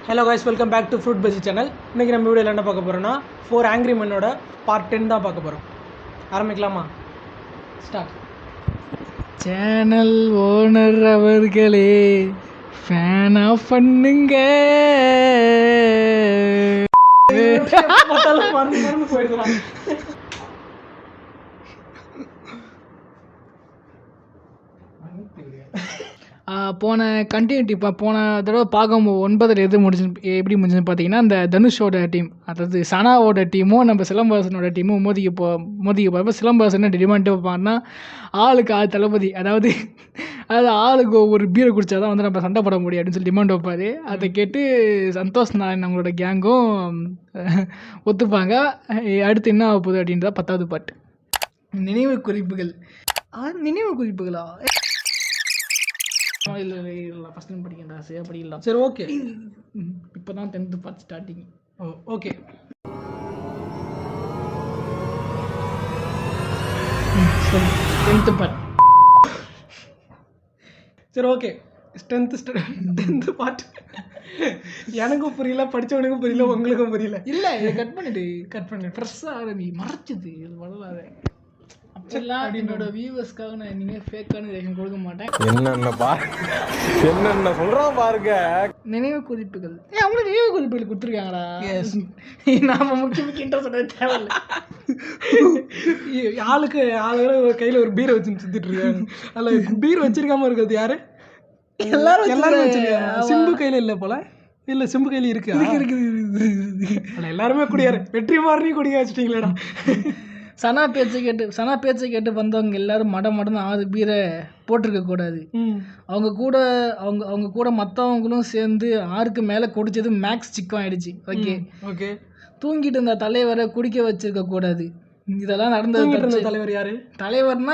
Hello guys, welcome back to fruit bajji channel. இன்றைக்கி நம்ம வீடியோவில் என்ன பார்க்க போகிறோன்னா 4 ஆங்க்ரி மென்னோட பார்ட் 10 தான் பார்க்க போகிறோம். ஆரம்பிக்கலாமா? ஸ்டார்ட். சேனல் ஓனர் அவர்களே, ஃபேன் ஆஃப் பண்ணுங்க. மறந்து போயிடலாம். போன கண்டினியூட்டி போன தடவை பார்க்கும்போது 9 எது எப்படி முடிஞ்சுன்னு பார்த்தீங்கன்னா, அந்த தனுஷோட டீம், அதாவது சனாவோட டீமும் நம்ம சிலம்பரசனோட டீமும் மோதிக்க போகிறப்ப சிலம்பரசன் டிமாண்ட் வைப்பான்னா, ஆளுக்கு 6 தளபதி, அதாவது ஆளுக்கு ஒரு பீரை குடித்தா தான் வந்து நம்ம சண்டை போட முடியும் அப்படின்னு சொல்லி டிமாண்ட் வைப்பார். அதை கேட்டு சந்தோஷ் நாராயண் அவங்களோட கேங்கும் ஒத்துப்பாங்க. அடுத்து என்ன ஆக போகுது அப்படின்றத 10வது பாட்டு. நினைவு குறிப்புகளா? இல்லை ஃபஸ்ட் டைம் படிக்கிறேன், சரியாக படிக்கலாம். சரி, ஓகே. இப்போ தான் 10th பார்ட் ஸ்டார்டிங். ஓகே. சரி, 10th பார்ட். சரி, ஓகே. 10th பார்ட் எனக்கும் புரியல, படித்தவனுக்கும் புரியல, உங்களுக்கும் புரியல. இல்லை, இதை கட் பண்ணிட்டு ஃப்ரெஷ்ஷாக ஆரம்பி. மறைச்சிது இது வளராத அப்படிலாம். என்னோட வியூவர்ஸ்க்காக நான் இனிமேல் ஃபேக்கான ரியாக்ஷன் கொடுக்க மாட்டேன். என்னென்ன சொல்கிறான் பாருங்க. நினைவு குறிப்புகள் அவங்களுக்கு நினைவு குறிப்புகள் கொடுத்துருக்காங்களா? நாம முக்கிய இன்ட்ரெஸ்ட் தேவையில்லை. ஆளுக்கு கையில் ஒரு பீரை வச்சு சுற்றிட்டு இருக்காங்க. அதில் பீர் வச்சிருக்காம இருக்கிறது யாரு? எல்லாரும் வச்சிருக்காங்க. சிம்பு கையில் இல்லை போல. இல்லை, சிம்பு கையில் இருக்குது. எல்லாருமே குடியாரு. வெற்றிமாறனையும் குடிக்க வச்சுட்டீங்களேடா. சனா பேச்சை கேட்டு வந்தவங்க எல்லாரும் மடன்னு 6 பீரை போட்டிருக்கக்கூடாது. அவங்க கூட மற்றவங்களும் சேர்ந்து 6க்கு மேலே குடிச்சது மேக்ஸ் சிக்கம் ஆயிடுச்சு. ஓகே. தூங்கிட்டு இருந்த தலைவரை குடிக்க வச்சிருக்க கூடாது. இதெல்லாம் நடந்தது. தலைவர் யாரு? தலைவர்னா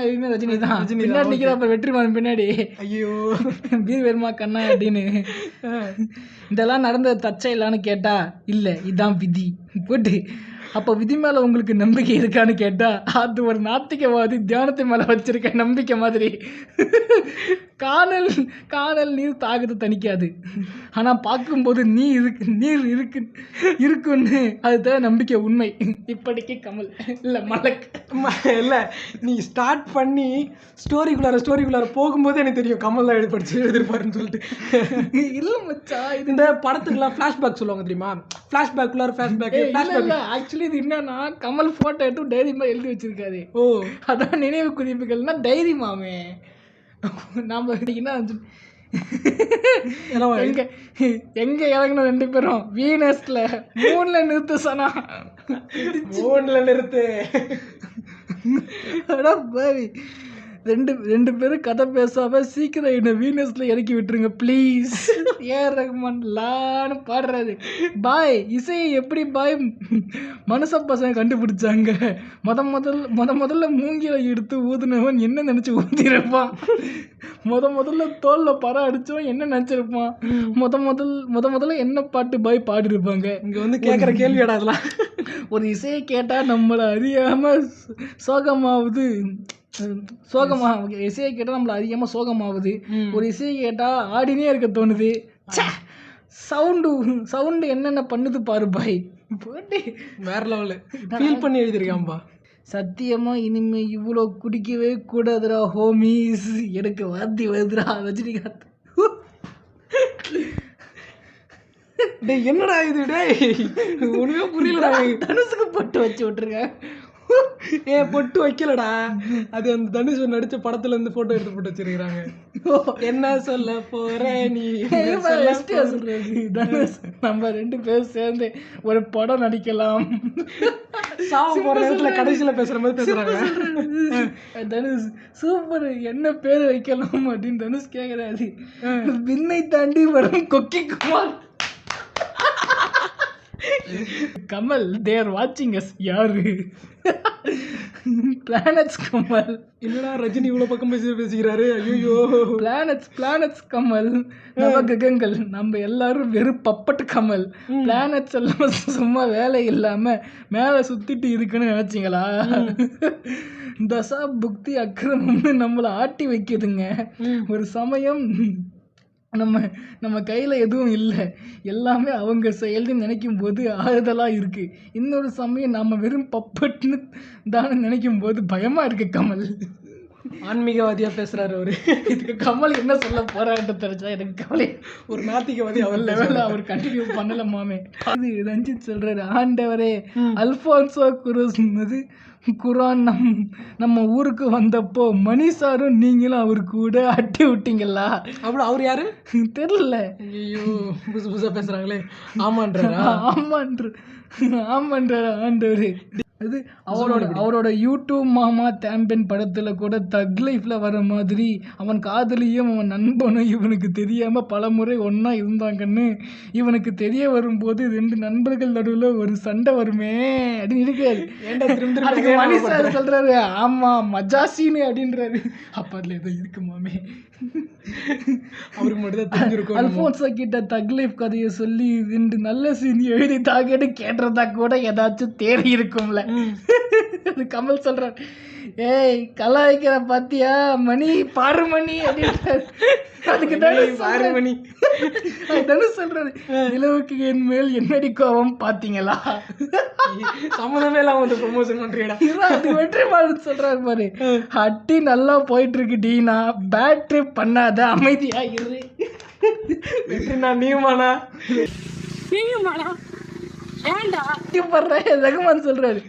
எதுவுமே ரஜினி தான். பின்னாடி நிற்கிறப்ப வெற்றிமாறன் பின்னாடி, ஐயோ பீர் வருமா கண்ணா அப்படின்னு. இதெல்லாம் நடந்தது தச்சையிலான்னு கேட்டா இல்லை, இதுதான் விதி போட்டு. அப்போ விதி மேலே உங்களுக்கு நம்பிக்கை இருக்கான்னு கேட்டால் அது ஒரு நாத்திகவாதி தியானத்தை மேலே வச்சிருக்க நம்பிக்கை மாதிரி. காணல் நீர் தாகத்தை தணிக்காது, ஆனால் பார்க்கும்போது நீர் இருக்குன்னு அதுதான் நம்பிக்கை உண்மை. இப்படிக்கு கமல் இல்லை மலக் இல்லை, நீ ஸ்டார்ட் பண்ணி ஸ்டோரிக்குள்ளார போகும்போது எனக்கு தெரியும் கமல் தான் எழுதிருப்பாருன்னு சொல்லிட்டு. இல்லை மச்சா, இந்த படத்துக்குலாம் ஃப்ளாஷ்பேக் சொல்லுவாங்க தெரியுமா? ஃப்ளாஷ்பேக் ஆக்சுவலி இது என்னன்னா, கமல் போட்டோ எடுத்து டைரி மாதிரி எழுதி வச்சிருக்காரு. அதான் நினைவு குறிப்புகள்னா டைரி மாமே. நாம எங்க இறங்கணும் 2 பேரும் வீனஸ்ல 3ல நிறுத்து சனா. 3ல நிறுத்து. ரெண்டு பேரும் கதை பேசாம சீக்கிரம் என்ன வீனஸ்ல இறக்கி விட்டுருங்க ப்ளீஸ். ஏஆர் ரஹ்மான் லான்னு பாடுறாரு. பாய் இசையை எப்படி பாய் மனுஷ பசங்க கண்டுபிடிச்சாங்க? முதல்ல மூங்கில எடுத்து ஊதுனவன் என்ன நினைச்சு ஊதிருப்பான்? முதல்ல தோல்ல படம் அடிச்சவன் என்ன நினைச்சிருப்பான்? முதல்ல என்ன பாட்டு பாய் பாடிருப்பாங்க? இங்க வந்து கேட்குற கேள்வியாடா அதெல்லாம். ஒரு இசையை கேட்டா நம்மளை அறியாம இசையை கேட்டால் நம்மளை அதிகமாக சோகமாகுது. ஒரு இசையை கேட்டால் ஆடினே இருக்க தோணுது. சவுண்டு என்னென்ன பண்ணுது பாரு பாய். போட்டு வேற லெவலு ஃபீல் பண்ணி எழுதிருக்காம்பா. சத்தியமாக இனிமே இவ்வளோ குடிக்கவே கூடாதுடா ஹோமிஸ். எனக்கு வாந்தி வருதுடா ரஜினிகாந்த். டேய் என்னடா இது? டேய் ஒன்றுமே புரியலடா. தனுசுக்கு பட்டு வச்சு விட்டுருக்கேன். பொட்டு வைக்கலடா, அது அந்த தனுஷ் நடிச்ச படத்துல இருந்து போட்டோ எடுத்து போட்டு வச்சிருக்காங்க. என்ன சொல்ல போற நீ? தனுஷ் நம்ம 2 பேரும் சேர்ந்து ஒரு படம் நடிக்கலாம். சாவு போற நேரத்துல கடைசியில பேசுற மாதிரி பேசுறாங்க. தனுஷ் சூப்பர், என்ன பேரு வைக்கலாம் அப்படின்னு தனுஷ் கேக்குறாரு. விண்ணை தாண்டி வரும் கொக்கி குமார். கமல் தேர் வாட்சிங் அஸ். யாரு? பிளானட்ஸ் கமல். என்னடா ரஜினி இவ்வளவு பக்கம் பேசுகிறாரு? ஐயோ, பிளானட்ஸ் கமல். நவகிரகங்கள் நம்ம எல்லாரும் வெறும் பப்பட்டு கமல். பிளானட்ஸ் எல்லாம் சும்மா வேலை இல்லாம மேல சுத்திட்டு இருக்குன்னு நினைச்சிங்களா? தசா புக்தி அக்கிரமம்னு நம்மளை ஆட்டி வைக்குதுங்க. ஒரு சமயம் நம்ம நம்ம கையில் எதுவும் இல்லை, எல்லாமே அவங்க செயல்னு நினைக்கும் போது ஆறுதலாக இருக்குது. இன்னொரு சமயம் நம்ம வெறும் பப்பட்னு தானே நினைக்கும் போது பயமாக இருக்குது. கமல் ஆன்மீகவாதியா பேசுறாரு அவரு. இதுக்கு கமல் என்ன சொல்ல போறான்னு தெரிஞ்சா எனக்கு கவலை. ஒரு நாத்திகவாதி அவர் லெவலில் அவர் கண்டினியூ பண்ணலாமே. அது ரஞ்சித் சொல்றாரு, ஆண்டவரே அல்ஃபான்சோ குரோஸ்னது குரான் நம்ம ஊருக்கு வந்தப்போ மணி சாரும் நீங்களும் அவர் கூட அட்டி விட்டீங்களா? அவ்வளோ அவர் யாரு தெரியல. ஐயோ புதுசு புதுசாக பேசுகிறாங்களே. ஆமான்றாரா? ஆமான்றாரா ஆண்டவரே. அது அவரோட யூடியூப் மாமா தேம்பன் படத்தில் கூட தக் லைஃப்பில் வர மாதிரி அவன் காதலியும் அவன் நண்பனும் இவனுக்கு தெரியாமல் பல முறை ஒன்றா இருந்தாங்கன்னு இவனுக்கு தெரிய வரும்போது 2 நண்பர்கள் நடுவில் ஒரு சண்டை வருமே அப்படின்னு இருக்காரு. அதுக்கு மணி சார் சொல்கிறாரு, ஆமாம் மஜாசின்னு அப்படின்றாரு. அப்போ அதில் ஏதோ இருக்குமாமே. அவருக்கு மட்டும் தான் தெரிஞ்சிருக்கும். அல்ஃபோன்சோ கிட்ட தக் லைஃப் கதையை சொல்லி 2 நல்ல சீன் எழுதி தாக்கன்னு கேட்டுறதா கூட ஏதாச்சும் தேடி இருக்கும்ல. அது கமல் சொல்றார், ஏய் கலாய்க்கிற பாத்தியா மணி பாரு மணி அப்படின்றாரு. அதுக்கு பாரு மணி தனுஷ் சொல்றாரு, நிலவுக்கு என் மேல் என்னடி கோவம் பாத்தீங்களா? சம்மந்தமே இல்லாம வந்து ப்ரொமோஷன் பண்றீடா. அது வெற்றி பாரு சொல்றாரு பாரு, அட்டி நல்லா போயிட்டு இருக்கு டீனா, பேட் ட்ரிப் பண்ணாத அமைதியா இரு. வெற்றினா நீயுமானா ரகுமான் சொல்றாரு,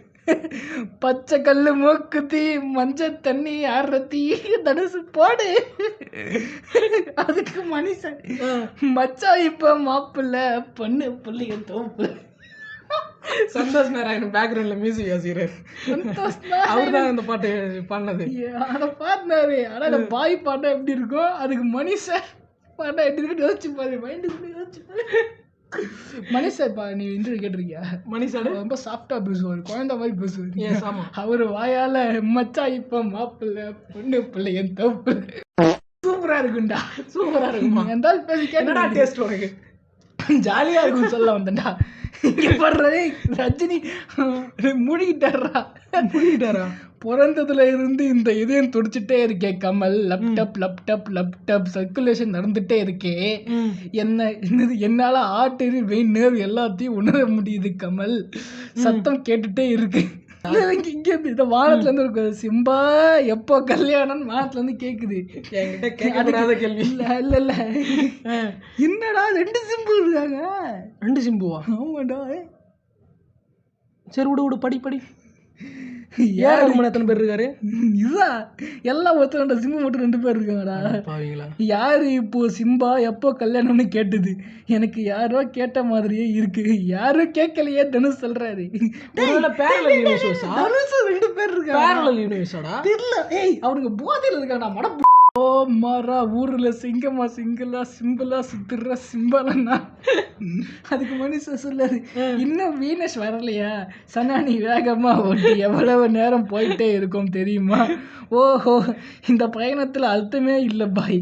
பச்சை கல்லு மூக்குத்தி மஞ்சள் தண்ணி ஆடுறத்தி தனுசு போடு. அதுக்கு மனுஷன், மச்சா இப்ப மாப்பிள்ள பொண்ணு பிள்ளைங்க தோப்பு. சந்தோஷ் நாராயணன் பேக்ரவுண்ட்ல மியூசிக் வாசிக்கிறாரு. அவர் தான் அந்த பாட்டு பாடினது. அதை பாடினாரு. ஆனா பாய் பாட்டா எப்படி இருக்கும், அதுக்கு மனுஷன் பாட்டா எப்படி இருக்குன்னு யோசிச்சு பாரு. மைண்டுக்குள்ள யோசிச்சு பாரு. மணிஷா நீ இன்டர்வியூ கேட்டிருக்கியா? மணிஷா ரொம்ப சாஃப்டா பேசுவார், குழந்தை மாதிரி பேசுவார். அவர் வாயால மச்சா இப்ப மாப்பிள்ள பொண்ணு பிள்ளை என் தப்பு சூப்பரா இருக்குண்டா. சூப்பரா இருக்குமா? எந்தாலும் பேசி கேட்டா டேஸ்ட் உனக்கு ஜாலியா இருக்கும் சொல்ல வந்தேன்டா. ரஜினி மூழ்கிட்டாரா? பிறந்ததுல இருந்து இந்த இதயம் துடிச்சுட்டே இருக்கே கமல். லேப்டாப் சர்க்குலேஷன் நடந்துட்டே இருக்கே. என்னால ஆர்டரி வெயின் நேர் எல்லாத்தையும் உணர முடியுது கமல். சத்தம் கேட்டுட்டே இருக்கு. இங்க இந்த வானத்துல இருந்து இருக்கு, சிம்பா எப்போ கல்யாணம் வானத்துல இருந்து கேக்குது. என்கிட்ட கேட்காத கேள்வி. இல்ல என்னடா 2 சிம்பு இருக்காங்க. 2 சிம்புவா? ஆமாடா. சரி விடு படி. யாரு எத்தனை பேர் இருக்காரு? இதுதான் எல்லாம் ஒருத்தர் சிம்பு மட்டும் 2 பேர் இருக்காங்கடா. யாரு இப்போ சிம்பா எப்போ கல்யாணம்னு கேட்டது? எனக்கு யாரோ கேட்ட மாதிரியே இருக்கு. யாரும் கேட்கலையே தனுஷ் சொல்றாரு. Parallel universe. தனுஷ் 2 பேர் இருக்காங்க. பேரலல் யூனிவர்ஸாடா? தெரியல. ஏய் அவனுக்கு போதையில இருக்காடா. மட ஓ மாறா ஊர்ல சிங்கமா சிங்கிளா சிம்பிளா சுத்துற சிம்பலன்னா. அதுக்கு மனுஷன் சொல்லாரு, இன்னும் வீனஸ் வரலையா? சனானி வேகமா ஓட்டி எவ்வளவு நேரம் போயிட்டே இருக்கும் தெரியுமா? ஓஹோ, இந்த பயணத்துல அர்த்தமே இல்லை பாய்.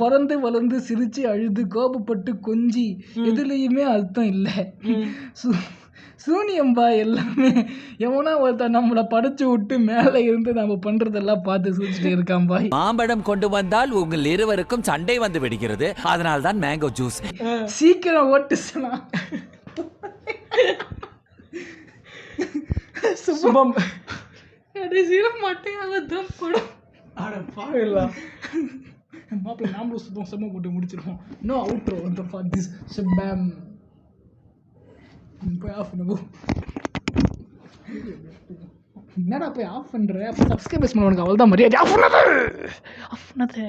பிறந்து வளர்ந்து சிரிச்சு அழுது கோபப்பட்டு கொஞ்சி எதுலையுமே அர்த்தம் இல்லை. சூனியம்பா எல்லாமே. எவனா ஒருத்தன் நம்மளை படைச்சு விட்டு மேலே இருந்து நம்ம பண்றதெல்லாம் பார்த்து சூச்சிட்டு இருக்கான் பாய். மாம்பழம் கொண்டு வந்தால் உங்கள் இருவருக்கும் சண்டை வந்து விடுகிறது. அதனால் தான் மேங்கோ ஜூஸ். சீக்கிரம் ஓட்டு சனா. சுபம் கடைசியில மாட்டையாக தான் படம். மாப்பிள்ள நாமளும் சுபம் செம்ம போட்டு முடிச்சிருவோம். நோ அவுட்ரோ அந்த ஃபார் திஸ் ஷபம். போய் ஆஃப் பண்ணு. என்னடா போய் ஆஃப் பண்ற? அப்போ சப்ஸ்கிரைபர்ஸ் பண்ணுவானுங்க, அவள் தான் மரியாதை. ஆஃப் பண்ணது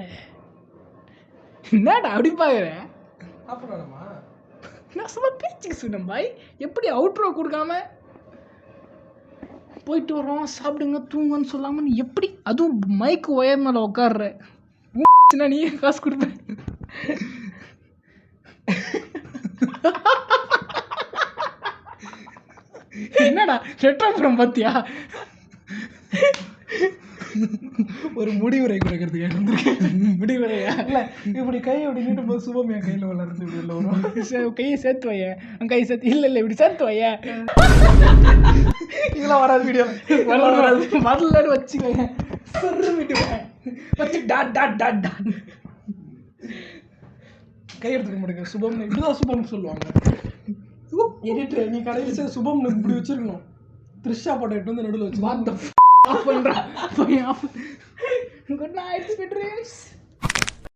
என்னடா அப்படி பாக்குற? ஆஃப் பண்ணலாமா? நான் சும்மா பேச்சுக்கு சொன்னேன் பாய். எப்படி அவுட்ரோ கொடுக்காம போயிட்டு வரோம் சாப்பிடுங்க தூங்குன்னு சொல்லாம நீ எப்படி? அதுவும் மைக் ஒயர் மேலே உட்காடுற. நீ காசு கொடுப்பேன். என்னடா ரெட்ரோபுரம் பார்த்தியா? ஒரு முடிவுரை கொடுக்கறதுக்கு முடிவுரையா? இல்லை இப்படி கையை அப்படி நீட்டும் போது சுபம் என் கையில் வளர்ந்து இப்படி இல்லை வரும். கையை சேர்த்து வைய, கையை சேர்த்து இல்லை இப்படி சேர்த்து வைய. இதெல்லாம் வராது வீடியோ வரலன்னு வச்சுக்கோங்க. வச்சு டாட் டாட் டாட் டாட் கை எடுத்துக்க மாட்டேங்க சுபம்னு இப்படிதான் சுபம்னு சொல்லுவாங்க. எடிட்டர் நீ கடைசியாக சுபம்னு இப்படி வச்சிருக்கணும். த்ரிஷா போட்டோ எடுத்து வந்து நடுவில் வச்சு ஆஃப் பண்ணுறா. Good night sweet dreams.